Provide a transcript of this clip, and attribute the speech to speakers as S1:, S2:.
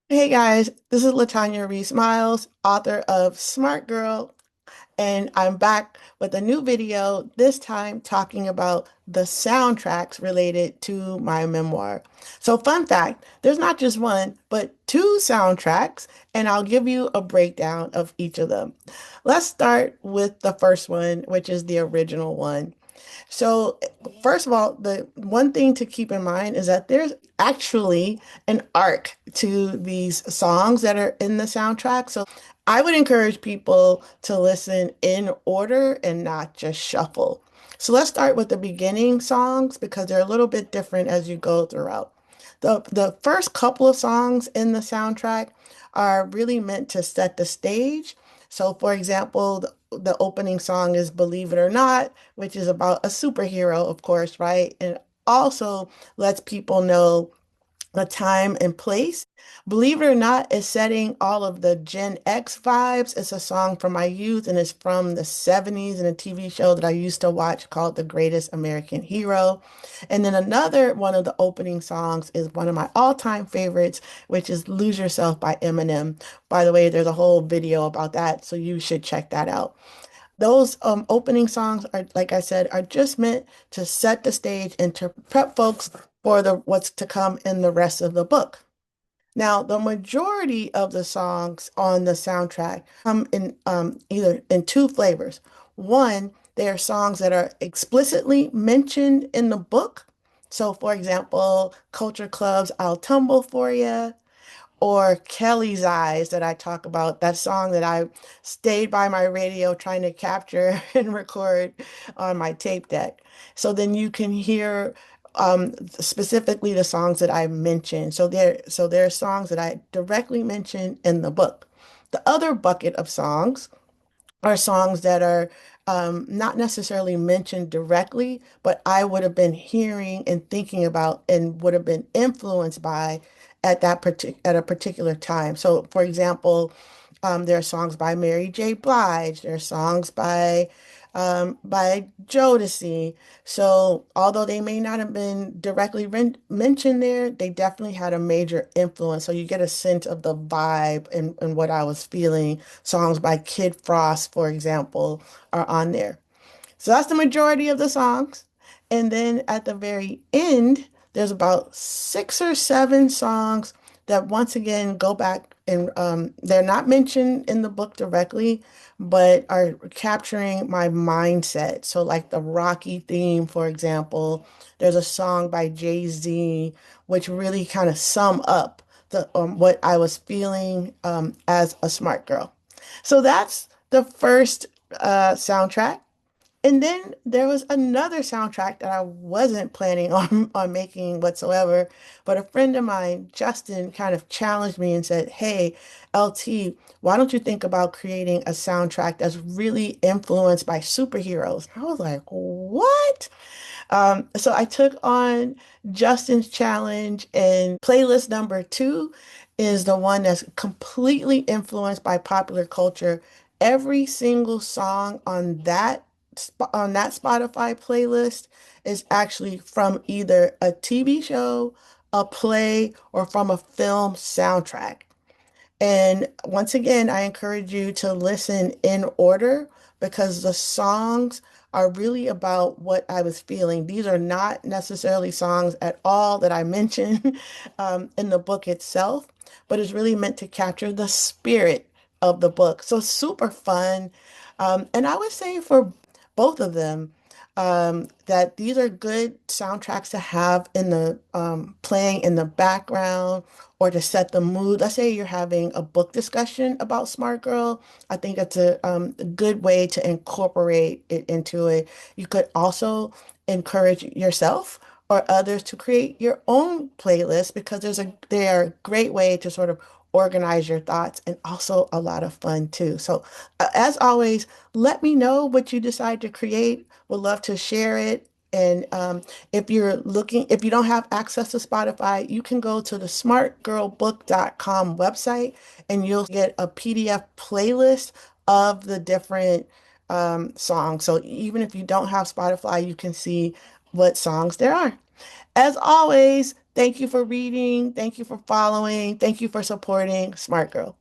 S1: Hey guys, this is Latanya Reese Miles, author of Smart Girl, and I'm back with a new video, this time talking about the soundtracks related to my memoir. So, fun fact, there's not just one, but two soundtracks, and I'll give you a breakdown of each of them. Let's start with the first one, which is the original one. So, first of all, the one thing to keep in mind is that there's actually an arc to these songs that are in the soundtrack. So, I would encourage people to listen in order and not just shuffle. So, let's start with the beginning songs because they're a little bit different as you go throughout. The first couple of songs in the soundtrack are really meant to set the stage. So, for example, the opening song is Believe It or Not, which is about a superhero, of course, right? And also lets people know the time and place. Believe It or Not is setting all of the Gen X vibes. It's a song from my youth and it's from the 70s and a TV show that I used to watch called The Greatest American Hero. And then another one of the opening songs is one of my all-time favorites, which is Lose Yourself by Eminem. By the way, there's a whole video about that, so you should check that out. Those opening songs are, like I said, are just meant to set the stage and to prep folks for the what's to come in the rest of the book. Now, the majority of the songs on the soundtrack come in either in two flavors. One, they are songs that are explicitly mentioned in the book. So, for example, Culture Club's I'll Tumble For You, or Kelly's Eyes that I talk about, that song that I stayed by my radio trying to capture and record on my tape deck. So then you can hear specifically the songs that I mentioned. So there are songs that I directly mentioned in the book. The other bucket of songs are songs that are not necessarily mentioned directly, but I would have been hearing and thinking about and would have been influenced by at a particular time. So, for example, there are songs by Mary J. Blige. There are songs by Jodeci. So, although they may not have been directly mentioned there, they definitely had a major influence. So you get a sense of the vibe and what I was feeling. Songs by Kid Frost, for example, are on there. So that's the majority of the songs. And then at the very end, there's about six or seven songs that once again go back and they're not mentioned in the book directly, but are capturing my mindset. So, like the Rocky theme, for example, there's a song by Jay-Z which really kind of sum up the what I was feeling as a smart girl. So that's the first soundtrack. And then there was another soundtrack that I wasn't planning on making whatsoever, but a friend of mine, Justin, kind of challenged me and said, "Hey, LT, why don't you think about creating a soundtrack that's really influenced by superheroes?" I was like, "What?" So I took on Justin's challenge, and playlist number two is the one that's completely influenced by popular culture. Every single song on that Spotify playlist is actually from either a TV show, a play, or from a film soundtrack. And once again, I encourage you to listen in order because the songs are really about what I was feeling. These are not necessarily songs at all that I mentioned in the book itself, but it's really meant to capture the spirit of the book. So super fun. And I would say for both of them, that these are good soundtracks to have in the playing in the background or to set the mood. Let's say you're having a book discussion about Smart Girl. I think that's a good way to incorporate it into it. You could also encourage yourself or others to create your own playlist because they are a great way to sort of organize your thoughts and also a lot of fun too. So, as always, let me know what you decide to create. Would love to share it. And if you don't have access to Spotify, you can go to the smartgirlbook.com website and you'll get a PDF playlist of the different songs. So even if you don't have Spotify, you can see what songs there are. As always, Thank you for reading. Thank you for following. Thank you for supporting Smart Girl.